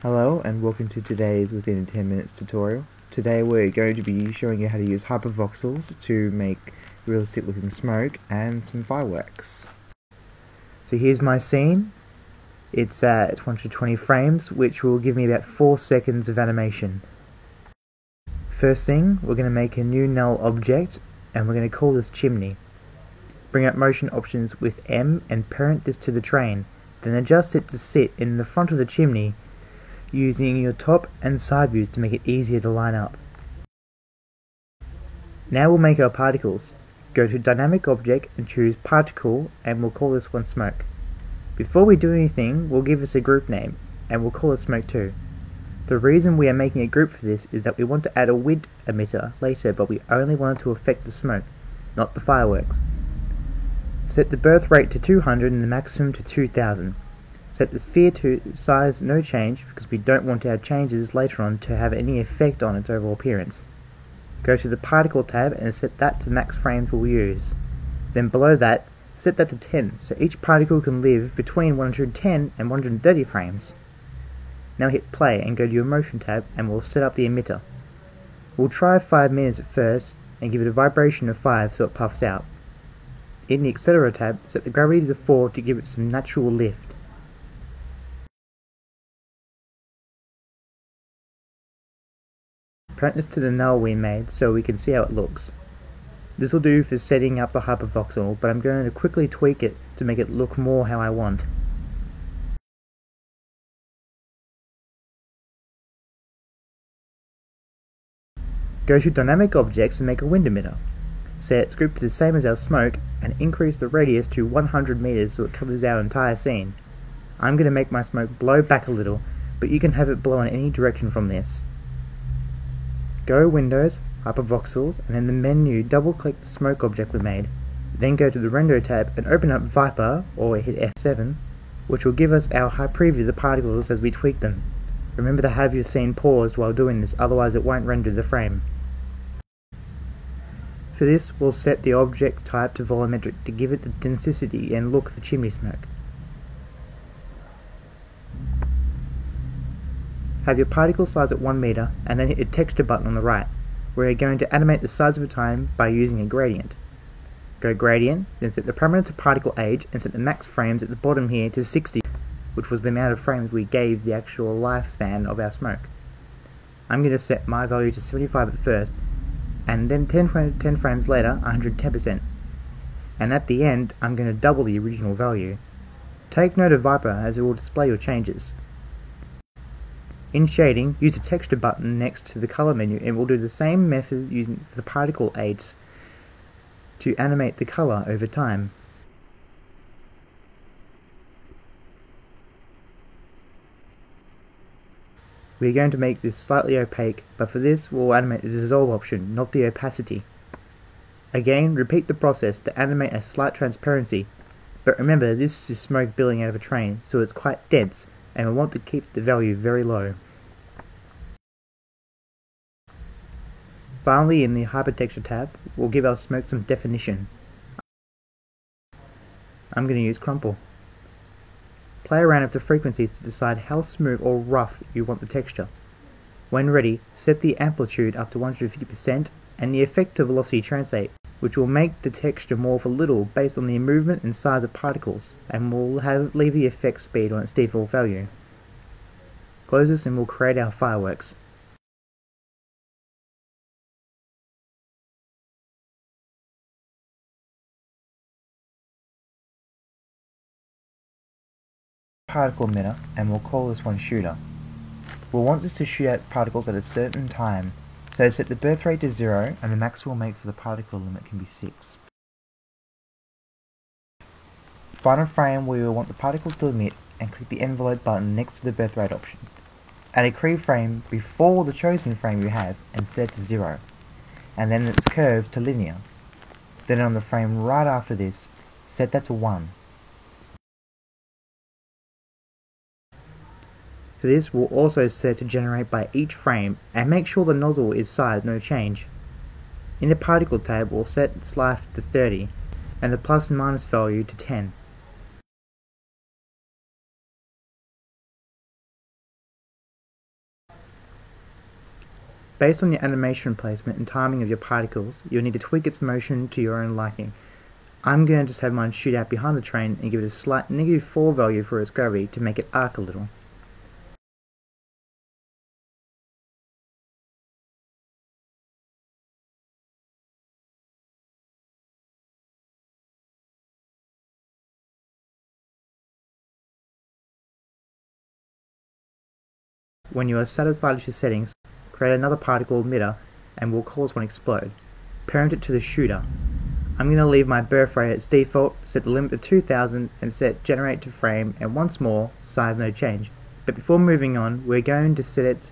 Hello and welcome to today's Within 10 Minutes tutorial. Today we're going to be showing you how to use hypervoxels to make realistic looking smoke and some fireworks. So here's my scene. It's at 220 frames, which will give me about 4 seconds of animation. First thing, we're going to make a new null object and we're going to call this chimney. Bring up motion options with M and parent this to the train, then adjust it to sit in the front of the chimney using your top and side views to make it easier to line up. Now we'll make our particles. Go to Dynamic Object and choose Particle, and we'll call this one Smoke. Before we do anything, we'll give this a group name, and we'll call it Smoke 2. The reason we are making a group for this is that we want to add a wind emitter later, but we only want it to affect the smoke, not the fireworks. Set the birth rate to 200 and the maximum to 2000. Set the sphere to size no change because we don't want our changes later on to have any effect on its overall appearance. Go to the Particle tab and set that to max frames we'll use. Then below that, set that to 10 so each particle can live between 110 and 130 frames. Now hit play and go to your Motion tab and we'll set up the emitter. We'll try 5 minutes at first and give it a vibration of 5 so it puffs out. In the Etc tab, set the gravity to 4 to give it some natural lift. Parent this to the null we made so we can see how it looks. This will do for setting up the hypervoxel, but I'm going to quickly tweak it to make it look more how I want. Go to Dynamic Objects and make a wind emitter. Set its group to the same as our smoke and increase the radius to 100 meters so it covers our entire scene. I'm going to make my smoke blow back a little, but you can have it blow in any direction from this. Go Windows, Hypervoxels, and in the menu double-click the smoke object we made. Then go to the Render tab and open up Viper, or hit F7, which will give us our high preview of the particles as we tweak them. Remember to have your scene paused while doing this, otherwise it won't render the frame. For this, we'll set the object type to volumetric to give it the density and look for chimney smoke. Have your particle size at 1 meter and then hit the texture button on the right. We're going to animate the size over time by using a gradient. Go gradient, then set the parameter to particle age and set the max frames at the bottom here to 60, which was the amount of frames we gave the actual lifespan of our smoke. I'm going to set my value to 75 at first, and then 10 frames later 110%. And at the end I'm going to double the original value. Take note of Viper as it will display your changes. In shading, use the texture button next to the color menu and we'll do the same method using the particle age to animate the color over time. We're going to make this slightly opaque, but for this we'll animate the dissolve option, not the opacity. Again, repeat the process to animate a slight transparency, but remember this is smoke billowing out of a train, so it's quite dense and we want to keep the value very low. Finally, in the Hypertexture tab, we'll give our smoke some definition. I'm going to use Crumple. Play around with the frequencies to decide how smooth or rough you want the texture. When ready, set the amplitude up to 150% and the effect to velocity translate, which will make the texture morph a little based on the movement and size of particles, and we'll leave the effect speed on its default value. Close this and we'll create our fireworks. Particle emitter, and we'll call this one Shooter. We'll want this to shoot out particles at a certain time, so set the birth rate to 0 and the max we'll make for the particle limit can be 6. Find a frame where you want the particles to emit and click the envelope button next to the birth rate option. Add a keyframe before the chosen frame you have and set it to 0, and then its curve to linear. Then on the frame right after this, set that to 1. For this, we'll also set to generate by each frame and make sure the nozzle is size no change. In the Particle tab, we'll set its life to 30 and the plus and minus value to 10. Based on your animation placement and timing of your particles, you'll need to tweak its motion to your own liking. I'm going to just have mine shoot out behind the train and give it a slight -4 value for its gravity to make it arc a little. When you are satisfied with your settings, create another particle emitter and we'll cause one explode. Parent it to the shooter. I'm going to leave my birth rate as default, set the limit to 2000 and set generate to frame, and once more, size no change. But before moving on, we're going to set it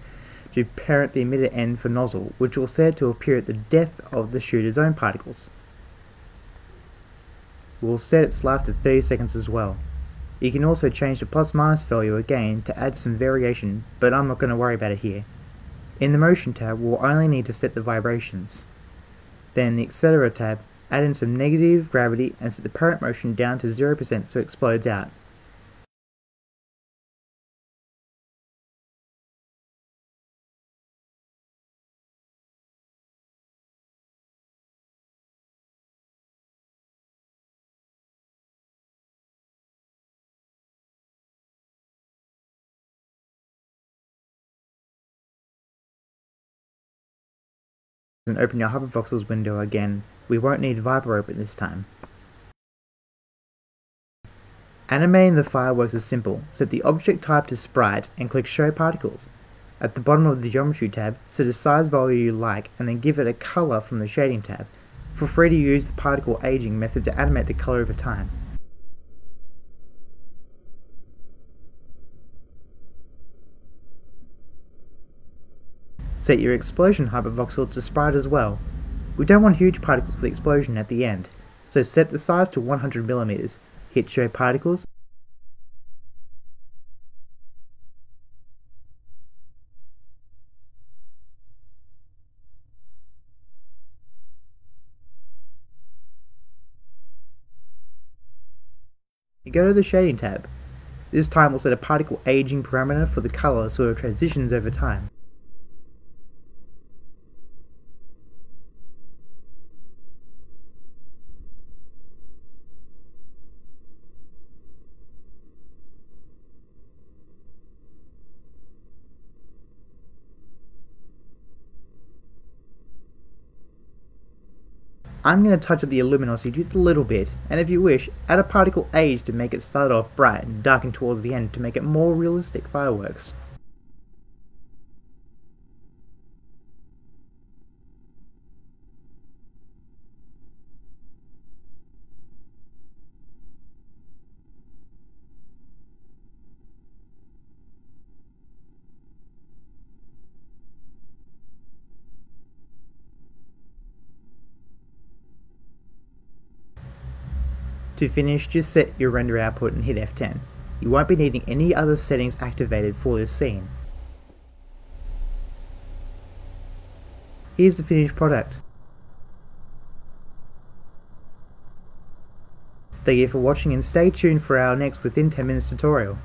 to parent the emitter end for nozzle, which will set it to appear at the depth of the shooter's own particles. We'll set its life to 30 seconds as well. You can also change the plus-minus value again to add some variation, but I'm not going to worry about it here. In the Motion tab, we'll only need to set the vibrations. Then the Etc. tab, add in some negative gravity and set the parent motion down to 0% so it explodes out. And open your Hypervoxels window again. We won't need Viper Open this time. Animating the fireworks is simple. Set the object type to sprite and click Show Particles. At the bottom of the Geometry tab, set a size value you like and then give it a color from the Shading tab. Feel free to use the particle aging method to animate the color over time. Set your explosion hypervoxel to sprite as well. We don't want huge particles for the explosion at the end, so set the size to 100mm, hit Show Particles, you go to the Shading tab. This time we'll set a particle aging parameter for the color so it transitions over time. I'm going to touch up the luminosity just a little bit, and if you wish, add a particle age to make it start off bright and darken towards the end to make it more realistic fireworks. To finish, just set your render output and hit F10. You won't be needing any other settings activated for this scene. Here's the finished product. Thank you for watching and stay tuned for our next Within 10 Minutes tutorial.